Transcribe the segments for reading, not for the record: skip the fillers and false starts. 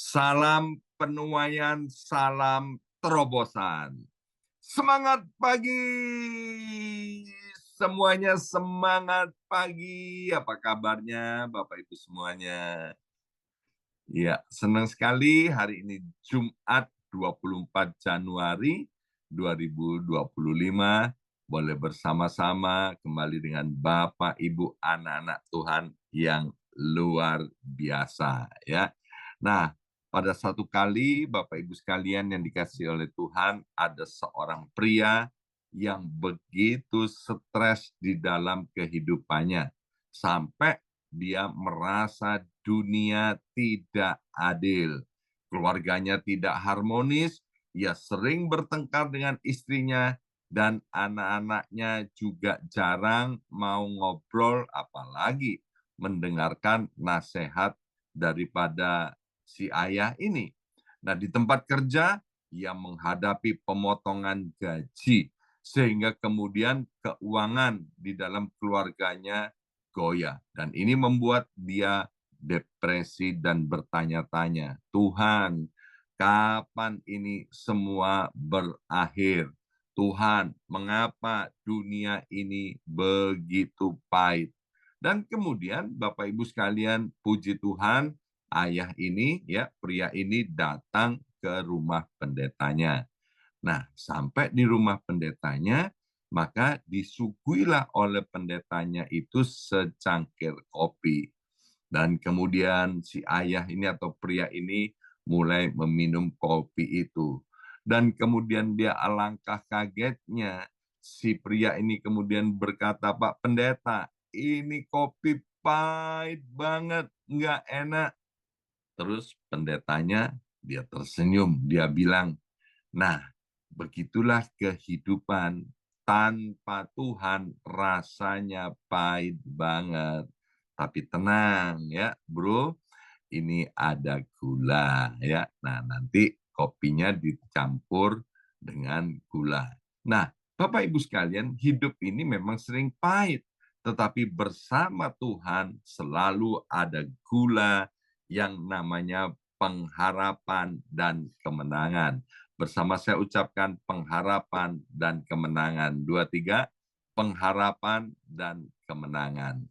Salam penuaian, salam terobosan. Semangat pagi! Semuanya semangat pagi. Apa kabarnya Bapak Ibu semuanya? Ya, senang sekali hari ini Jumat 24 Januari 2025 boleh bersama-sama kembali dengan Bapak Ibu anak-anak Tuhan yang luar biasa ya. Nah, pada satu kali Bapak Ibu sekalian yang dikasihi oleh Tuhan, ada seorang pria yang begitu stres di dalam kehidupannya sampai dia merasa dunia tidak adil. Keluarganya tidak harmonis, ia sering bertengkar dengan istrinya, dan anak-anaknya juga jarang mau ngobrol, apalagi mendengarkan nasihat daripada si ayah ini. Nah, di tempat kerja, ia menghadapi pemotongan gaji, sehingga kemudian keuangan di dalam keluarganya goyah. Dan ini membuat dia depresi dan bertanya-tanya, Tuhan, kapan ini semua berakhir? Tuhan, mengapa dunia ini begitu pahit? Dan kemudian Bapak Ibu sekalian, puji Tuhan, ayah ini ya, pria ini datang ke rumah pendetanya. Nah, sampai di rumah pendetanya, maka disuguhilah oleh pendetanya itu secangkir kopi. Dan kemudian si ayah ini atau pria ini mulai meminum kopi itu. Dan kemudian dia alangkah kagetnya, si pria ini kemudian berkata, Pak Pendeta, ini kopi pahit banget, nggak enak. Terus pendetanya, dia tersenyum, dia bilang, nah, begitulah kehidupan. Tanpa Tuhan rasanya pahit banget. Tapi tenang ya, bro. Ini ada gula ya. Nah, nanti kopinya dicampur dengan gula. Nah, Bapak Ibu sekalian, hidup ini memang sering pahit. Tetapi bersama Tuhan selalu ada gula yang namanya pengharapan dan kemenangan. Bersama saya ucapkan pengharapan dan kemenangan. 2, 3, pengharapan dan kemenangan.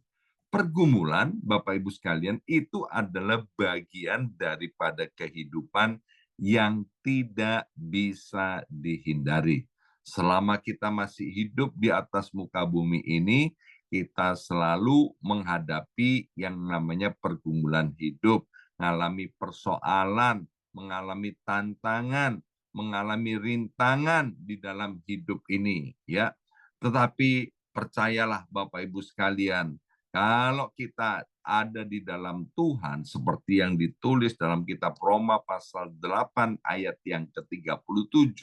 Pergumulan, Bapak Ibu sekalian, itu adalah bagian daripada kehidupan yang tidak bisa dihindari. Selama kita masih hidup di atas muka bumi ini, kita selalu menghadapi yang namanya pergumulan hidup, mengalami persoalan, mengalami tantangan, mengalami rintangan di dalam hidup ini, ya. Tetapi percayalah Bapak Ibu sekalian, kalau kita ada di dalam Tuhan, seperti yang ditulis dalam kitab Roma pasal 8 ayat yang ke-37,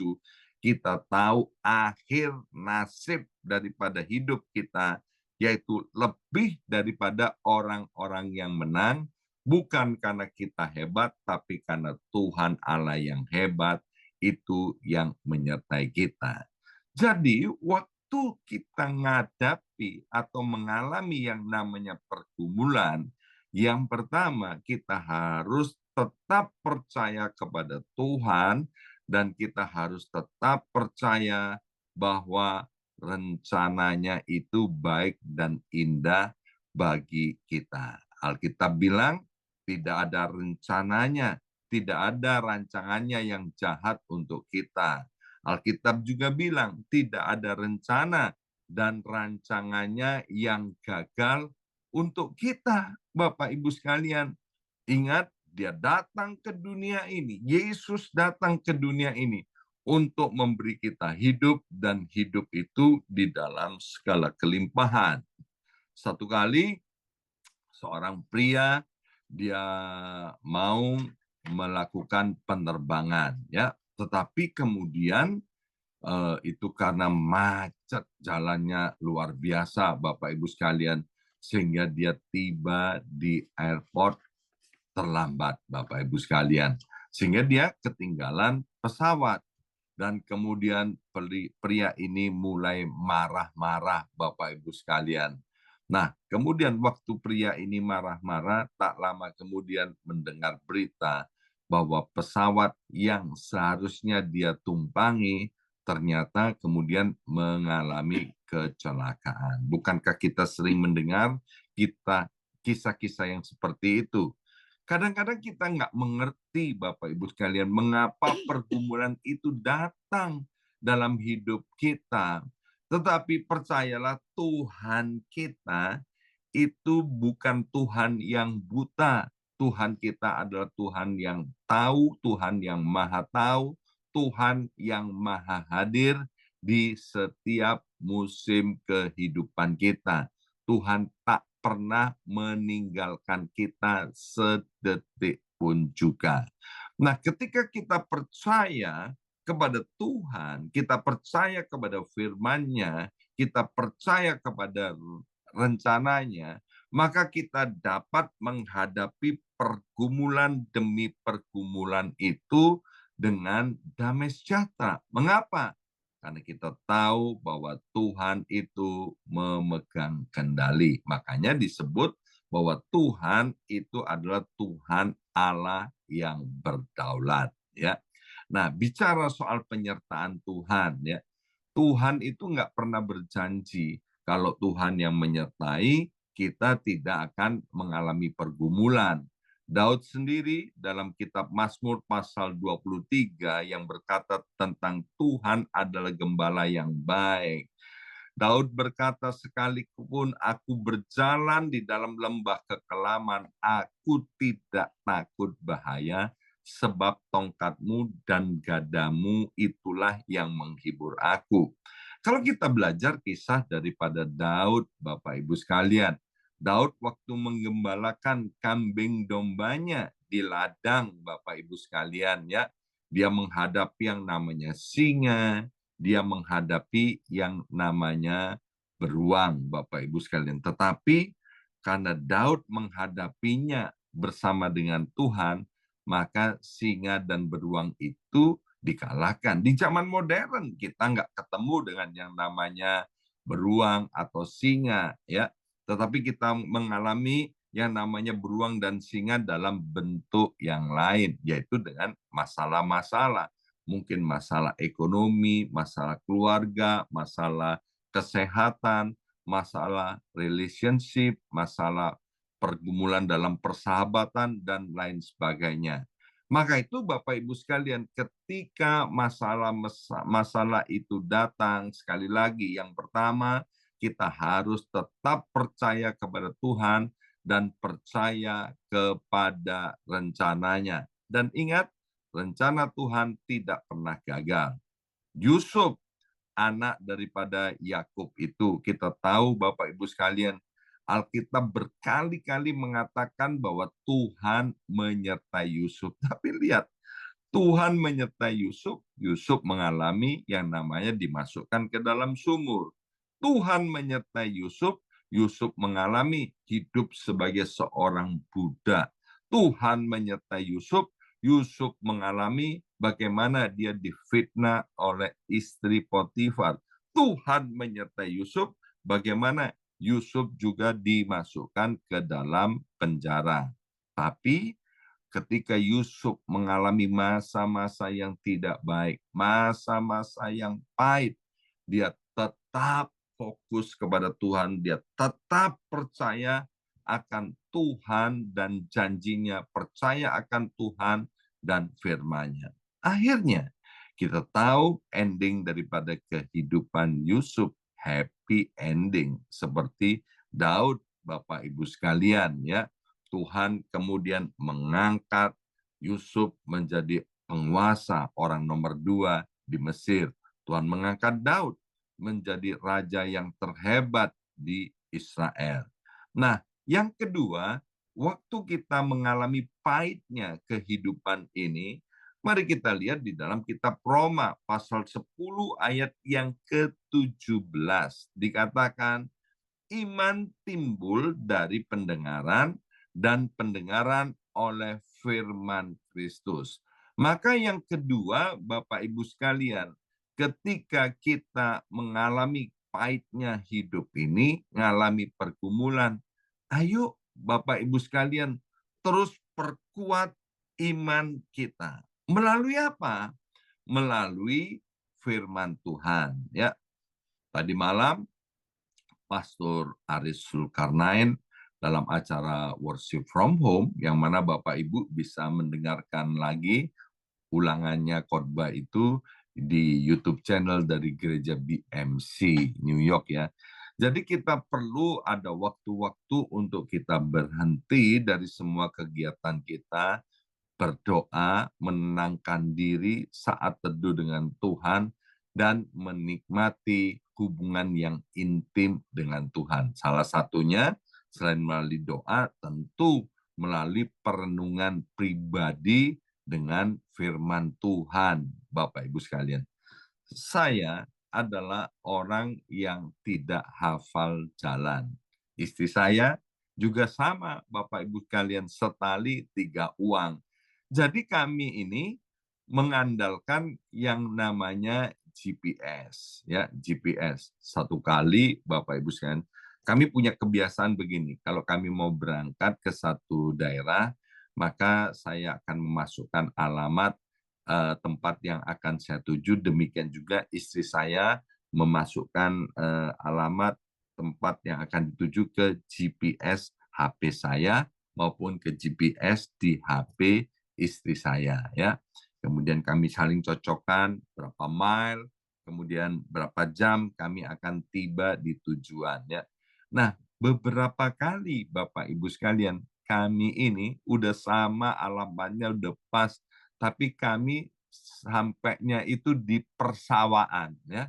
kita tahu akhir nasib daripada hidup kita, yaitu lebih daripada orang-orang yang menang, bukan karena kita hebat, tapi karena Tuhan Allah yang hebat, itu yang menyertai kita. Jadi, waktu kita menghadapi atau mengalami yang namanya pergumulan, yang pertama kita harus tetap percaya kepada Tuhan dan kita harus tetap percaya bahwa rencananya itu baik dan indah bagi kita. Alkitab bilang tidak ada rencananya, tidak ada rancangannya yang jahat untuk kita. Alkitab juga bilang tidak ada rencana dan rancangannya yang gagal untuk kita, Bapak Ibu sekalian. Ingat, dia datang ke dunia ini, Yesus datang ke dunia ini untuk memberi kita hidup dan hidup itu di dalam segala kelimpahan. Satu kali seorang pria dia mau melakukan penerbangan ya, tetapi kemudian itu karena macet jalannya luar biasa Bapak Ibu sekalian, sehingga dia tiba di airport terlambat Bapak Ibu sekalian, sehingga dia ketinggalan pesawat. Dan kemudian pria ini mulai marah-marah Bapak Ibu sekalian. Nah, kemudian waktu pria ini marah-marah, tak lama kemudian mendengar berita bahwa pesawat yang seharusnya dia tumpangi ternyata kemudian mengalami kecelakaan. Bukankah kita sering mendengar kisah-kisah yang seperti itu? Kadang-kadang kita nggak mengerti, Bapak Ibu sekalian, mengapa pergumulan itu datang dalam hidup kita. Tetapi percayalah, Tuhan kita itu bukan Tuhan yang buta. Tuhan kita adalah Tuhan yang tahu, Tuhan yang maha tahu, Tuhan yang maha hadir di setiap musim kehidupan kita. Tuhan tak pernah meninggalkan kita sedetik pun juga. Nah, ketika kita percaya kepada Tuhan, kita percaya kepada firman-Nya, kita percaya kepada rencananya, maka kita dapat menghadapi pergumulan demi pergumulan itu dengan damai sejahtera. Mengapa? Karena kita tahu bahwa Tuhan itu memegang kendali. Makanya disebut bahwa Tuhan itu adalah Tuhan Allah yang berdaulat. Ya. Nah, bicara soal penyertaan Tuhan, ya, Tuhan itu nggak pernah berjanji kalau Tuhan yang menyertai, kita tidak akan mengalami pergumulan. Daud sendiri dalam kitab Mazmur pasal 23 yang berkata tentang Tuhan adalah gembala yang baik. Daud berkata, sekalipun aku berjalan di dalam lembah kekelaman, aku tidak takut bahaya, sebab tongkatmu dan gadamu itulah yang menghibur aku. Kalau kita belajar kisah daripada Daud, Bapak Ibu sekalian, Daud waktu menggembalakan kambing dombanya di ladang, Bapak Ibu sekalian, ya, dia menghadapi yang namanya singa, dia menghadapi yang namanya beruang, Bapak Ibu sekalian. Tetapi karena Daud menghadapinya bersama dengan Tuhan, maka singa dan beruang itu dikalahkan. Di zaman modern kita nggak ketemu dengan yang namanya beruang atau singa, ya. Tetapi kita mengalami yang namanya beruang dan singa dalam bentuk yang lain, yaitu dengan masalah-masalah. Mungkin masalah ekonomi, masalah keluarga, masalah kesehatan, masalah relationship, masalah pergumulan dalam persahabatan, dan lain sebagainya. Maka itu Bapak Ibu sekalian, ketika masalah itu datang, sekali lagi yang pertama, kita harus tetap percaya kepada Tuhan dan percaya kepada rencananya. Dan ingat, rencana Tuhan tidak pernah gagal. Yusuf, anak daripada Yakub itu, kita tahu Bapak Ibu sekalian, Alkitab berkali-kali mengatakan bahwa Tuhan menyertai Yusuf. Tapi lihat, Tuhan menyertai Yusuf, Yusuf mengalami yang namanya dimasukkan ke dalam sumur. Tuhan menyertai Yusuf, Yusuf mengalami hidup sebagai seorang budak. Tuhan menyertai Yusuf, Yusuf mengalami bagaimana dia difitnah oleh istri Potifar. Tuhan menyertai Yusuf, bagaimana Yusuf juga dimasukkan ke dalam penjara. Tapi ketika Yusuf mengalami masa-masa yang tidak baik, masa-masa yang pahit, dia tetap fokus kepada Tuhan, dia tetap percaya akan Tuhan dan janjinya, percaya akan Tuhan dan firman-Nya. Akhirnya, kita tahu ending daripada kehidupan Yusuf, happy ending. Seperti Daud, Bapak Ibu sekalian, ya. Tuhan kemudian mengangkat Yusuf menjadi penguasa orang nomor 2 di Mesir. Tuhan mengangkat Daud menjadi raja yang terhebat di Israel. Nah, yang kedua, waktu kita mengalami pahitnya kehidupan ini, mari kita lihat di dalam kitab Roma pasal 10 ayat yang ke-17. Dikatakan, iman timbul dari pendengaran dan pendengaran oleh firman Kristus. Maka yang kedua, Bapak Ibu sekalian, ketika kita mengalami pahitnya hidup ini, mengalami pergumulan, ayo Bapak Ibu sekalian, terus perkuat iman kita. Melalui apa? Melalui firman Tuhan. Ya, tadi malam Pastor Aris Zulkarnain dalam acara Worship from Home, yang mana Bapak Ibu bisa mendengarkan lagi ulangannya khotbah itu di YouTube channel dari Gereja BMC New York ya. Jadi kita perlu ada waktu-waktu untuk kita berhenti dari semua kegiatan kita, berdoa, menenangkan diri saat teduh dengan Tuhan, dan menikmati hubungan yang intim dengan Tuhan. Salah satunya, selain melalui doa, tentu melalui perenungan pribadi dengan firman Tuhan, Bapak Ibu sekalian. Saya adalah orang yang tidak hafal jalan. Istri saya juga sama, Bapak Ibu sekalian, setali tiga uang. Jadi kami ini mengandalkan yang namanya GPS, ya GPS. Satu kali, Bapak Ibu sekalian, kami punya kebiasaan begini. Kalau kami mau berangkat ke satu daerah, maka saya akan memasukkan alamat tempat yang akan saya tuju. Demikian juga istri saya memasukkan alamat tempat yang akan dituju ke GPS HP saya maupun ke GPS di HP istri saya, ya. Kemudian kami saling cocokkan berapa mile, kemudian berapa jam kami akan tiba di tujuan, ya. Nah, beberapa kali Bapak Ibu sekalian, kami ini udah sama alamatnya udah pas, tapi kami sampainya itu di persawaan, ya.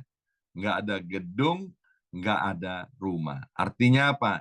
Nggak ada gedung, nggak ada rumah. Artinya apa?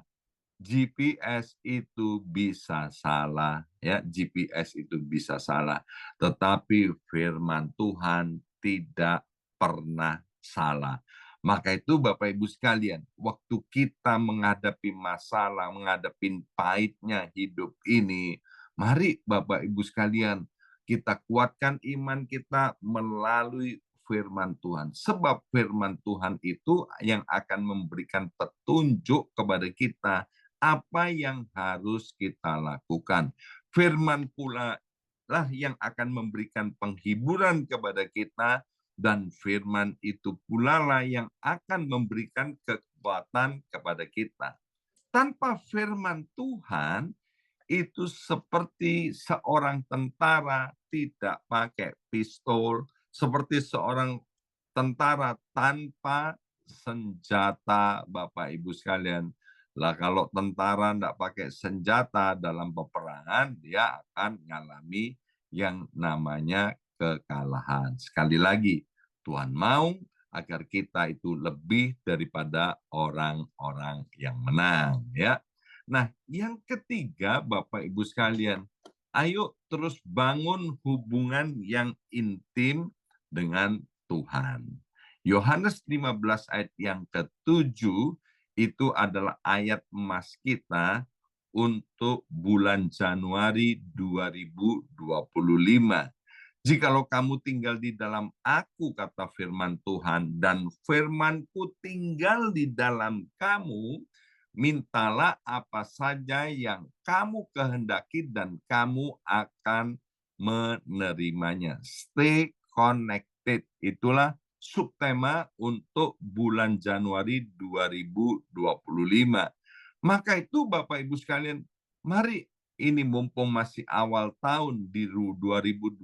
GPS itu bisa salah, ya. GPS itu bisa salah, tetapi firman Tuhan tidak pernah salah. Maka itu Bapak Ibu sekalian, waktu kita menghadapi masalah, menghadapi pahitnya hidup ini, mari Bapak Ibu sekalian, kita kuatkan iman kita melalui firman Tuhan. Sebab firman Tuhan itu yang akan memberikan petunjuk kepada kita apa yang harus kita lakukan. Firman pula lah yang akan memberikan penghiburan kepada kita, dan firman itu pula lah yang akan memberikan kekuatan kepada kita. Tanpa firman Tuhan, itu seperti seorang tentara tidak pakai pistol, seperti seorang tentara tanpa senjata, Bapak Ibu sekalian. Lah kalau tentara tidak pakai senjata dalam peperangan, dia akan mengalami yang namanya kekalahan. Sekali lagi, Tuhan mau agar kita itu lebih daripada orang-orang yang menang, ya. Nah, yang ketiga, Bapak Ibu sekalian, ayo terus bangun hubungan yang intim dengan Tuhan. Yohanes 15 ayat yang ke-7 itu adalah ayat emas kita untuk bulan Januari 2025. Jikalau kamu tinggal di dalam aku, kata firman Tuhan, dan firmanku tinggal di dalam kamu, mintalah apa saja yang kamu kehendaki dan kamu akan menerimanya. Stay connected. Itulah subtema untuk bulan Januari 2025. Maka itu Bapak Ibu sekalian, mari ini mumpung masih awal tahun di 2025,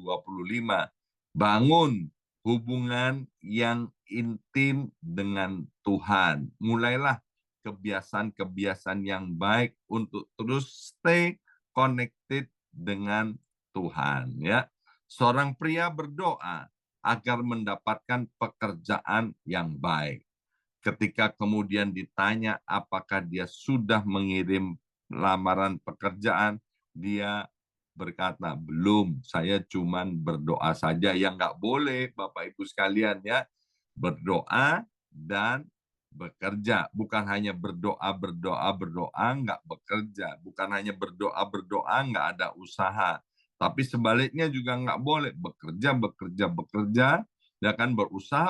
bangun hubungan yang intim dengan Tuhan. Mulailah kebiasaan-kebiasaan yang baik untuk terus stay connected dengan Tuhan, ya. Seorang pria berdoa agar mendapatkan pekerjaan yang baik. Ketika kemudian ditanya apakah dia sudah mengirim lamaran pekerjaan, dia berkata, belum, saya cuman berdoa saja. Yang nggak boleh, Bapak Ibu sekalian, ya, berdoa dan bekerja. Bukan hanya berdoa, nggak bekerja. Bukan hanya berdoa, nggak ada usaha. Tapi sebaliknya juga nggak boleh bekerja, ya kan, berusaha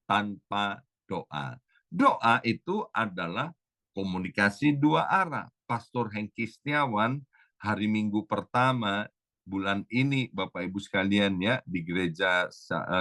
tanpa doa. Doa itu adalah komunikasi dua arah. Pastor Hengki Setiawan hari Minggu pertama bulan ini, Bapak Ibu sekalian ya, di gereja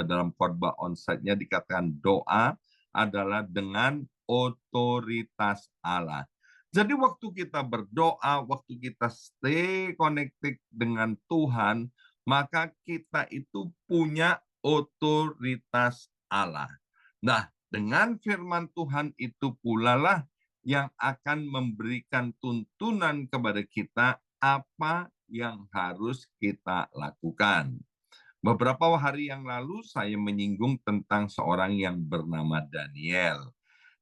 dalam khotbah onsite-nya dikatakan doa adalah dengan otoritas Allah. Jadi waktu kita berdoa, waktu kita stay connected dengan Tuhan, maka kita itu punya otoritas Allah. Nah, dengan firman Tuhan itu pula lah yang akan memberikan tuntunan kepada kita apa yang harus kita lakukan. Beberapa hari yang lalu saya menyinggung tentang seorang yang bernama Daniel.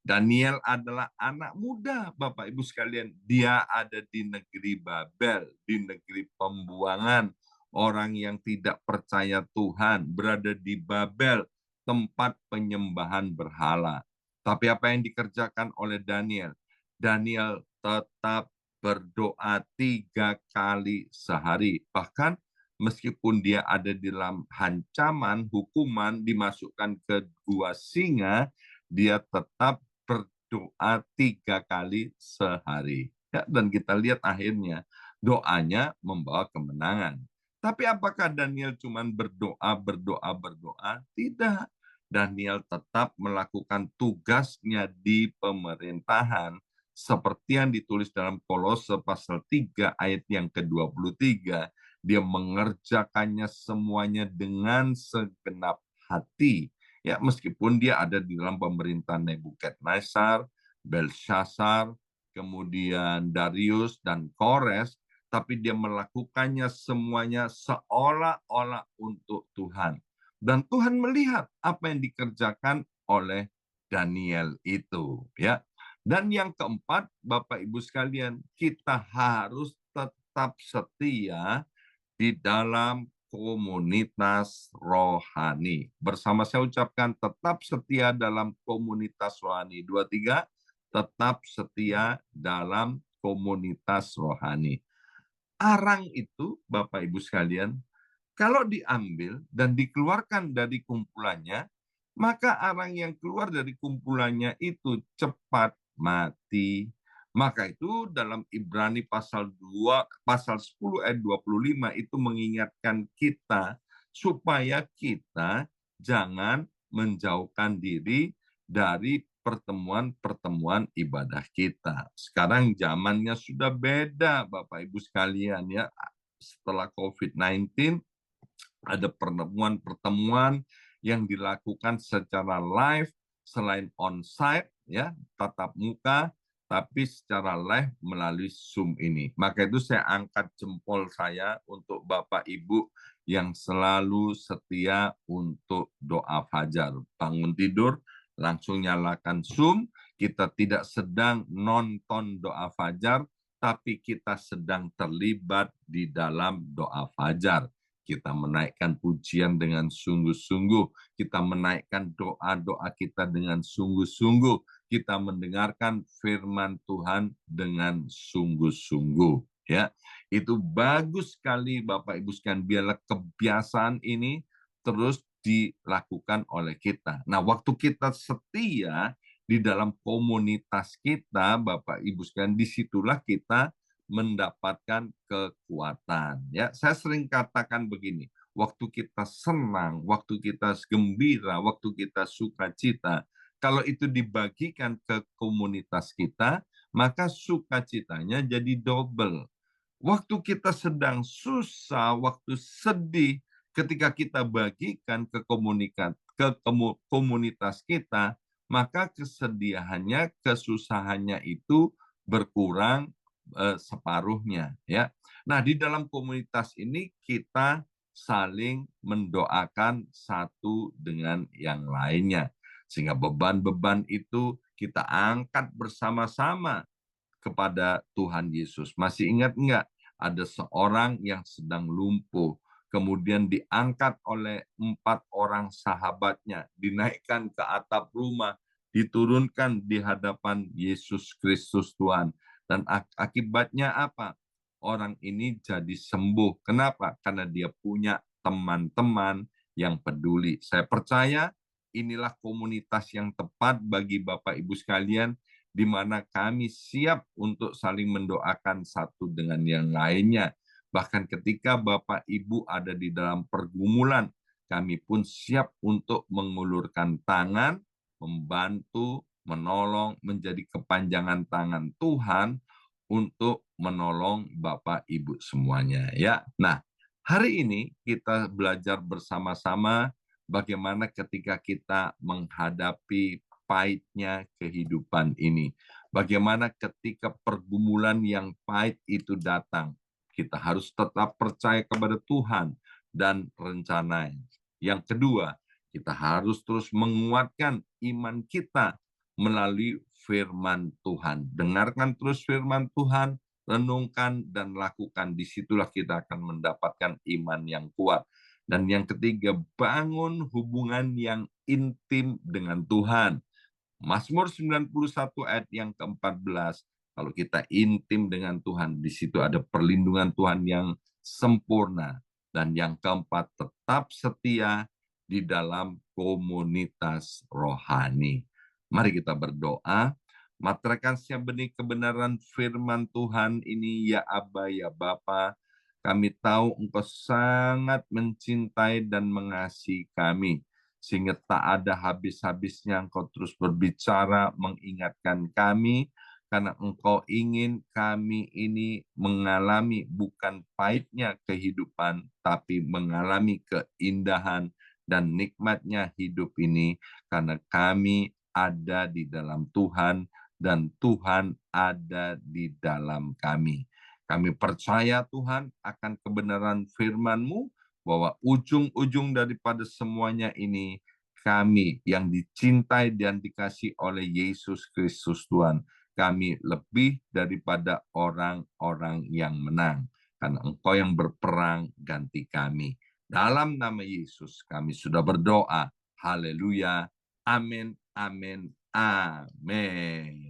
Daniel adalah anak muda, Bapak Ibu sekalian. Dia ada di negeri Babel, di negeri pembuangan. Orang yang tidak percaya Tuhan berada di Babel, tempat penyembahan berhala. Tapi apa yang dikerjakan oleh Daniel? Daniel tetap berdoa 3 kali sehari. Bahkan meskipun dia ada di dalam ancaman, hukuman, dimasukkan ke gua singa, dia tetap berdoa 3 kali sehari. Ya, dan kita lihat akhirnya doanya membawa kemenangan. Tapi apakah Daniel cuma berdoa? Tidak. Daniel tetap melakukan tugasnya di pemerintahan seperti yang ditulis dalam Kolose pasal 3 ayat yang ke-23. Dia mengerjakannya semuanya dengan segenap hati. Ya, meskipun dia ada di dalam pemerintahan Nebukadnezar, Belshazzar, kemudian Darius dan Kores, tapi dia melakukannya semuanya seolah-olah untuk Tuhan. Dan Tuhan melihat apa yang dikerjakan oleh Daniel itu, ya. Dan yang keempat, Bapak Ibu sekalian, kita harus tetap setia di dalam komunitas rohani. Bersama saya ucapkan tetap setia dalam komunitas rohani. 2, 3, tetap setia dalam komunitas rohani. Arang itu, Bapak Ibu sekalian, kalau diambil dan dikeluarkan dari kumpulannya, maka arang yang keluar dari kumpulannya itu cepat mati. Maka itu dalam Ibrani pasal 10 ayat 25 itu mengingatkan kita supaya kita jangan menjauhkan diri dari pertemuan-pertemuan ibadah kita. Sekarang zamannya sudah beda, Bapak Ibu sekalian ya. Setelah COVID-19 ada pertemuan-pertemuan yang dilakukan secara live selain on-site ya, tatap muka, tapi secara live melalui Zoom ini. Maka itu saya angkat jempol saya untuk Bapak Ibu yang selalu setia untuk doa fajar. Bangun tidur, langsung nyalakan Zoom. Kita tidak sedang nonton doa fajar, tapi kita sedang terlibat di dalam doa fajar. Kita menaikkan pujian dengan sungguh-sungguh. Kita menaikkan doa-doa kita dengan sungguh-sungguh. Kita mendengarkan firman Tuhan dengan sungguh-sungguh. Ya, itu bagus sekali Bapak Ibu sekalian. Biarlah kebiasaan ini terus dilakukan oleh kita. Nah, waktu kita setia di dalam komunitas kita, Bapak Ibu sekalian, disitulah kita mendapatkan kekuatan. Ya, saya sering katakan begini, waktu kita senang, waktu kita gembira, waktu kita sukacita, kalau itu dibagikan ke komunitas kita, maka sukacitanya jadi double. Waktu kita sedang susah, waktu sedih, ketika kita bagikan ke komunitas kita, maka kesedihannya, kesusahannya itu berkurang separuhnya ya. Nah, di dalam komunitas ini kita saling mendoakan satu dengan yang lainnya sehingga beban-beban itu kita angkat bersama-sama kepada Tuhan Yesus. Masih ingat enggak ada seorang yang sedang lumpuh, kemudian diangkat oleh 4 orang sahabatnya, dinaikkan ke atap rumah, diturunkan di hadapan Yesus Kristus Tuhan. Dan akibatnya apa? Orang ini jadi sembuh. Kenapa? Karena dia punya teman-teman yang peduli. Saya percaya inilah komunitas yang tepat bagi Bapak Ibu sekalian di mana kami siap untuk saling mendoakan satu dengan yang lainnya. Bahkan ketika Bapak Ibu ada di dalam pergumulan, kami pun siap untuk mengulurkan tangan, membantu, menolong, menjadi kepanjangan tangan Tuhan untuk menolong Bapak Ibu semuanya ya. Nah, hari ini kita belajar bersama-sama bagaimana ketika kita menghadapi pahitnya kehidupan ini. Bagaimana ketika pergumulan yang pahit itu datang, kita harus tetap percaya kepada Tuhan dan rencananya. Yang kedua, kita harus terus menguatkan iman kita melalui firman Tuhan. Dengarkan terus firman Tuhan, renungkan dan lakukan. Disitulah kita akan mendapatkan iman yang kuat. Dan yang ketiga, bangun hubungan yang intim dengan Tuhan. Mazmur 91 ayat yang ke-14, kalau kita intim dengan Tuhan, di situ ada perlindungan Tuhan yang sempurna. Dan yang keempat, tetap setia di dalam komunitas rohani. Mari kita berdoa. Materaikan setiap benih kebenaran firman Tuhan ini, ya Aba, ya Bapa, kami tahu Engkau sangat mencintai dan mengasihi kami, sehingga tak ada habis-habisnya Engkau terus berbicara, mengingatkan kami, karena Engkau ingin kami ini mengalami bukan pahitnya kehidupan, tapi mengalami keindahan dan nikmatnya hidup ini, karena kami ada di dalam Tuhan, dan Tuhan ada di dalam kami. Kami percaya Tuhan akan kebenaran firman-Mu, bahwa ujung-ujung daripada semuanya ini, kami yang dicintai dan dikasih oleh Yesus Kristus Tuhan, kami lebih daripada orang-orang yang menang. Karena Engkau yang berperang ganti kami. Dalam nama Yesus kami sudah berdoa. Haleluya. Amin, amin, amin.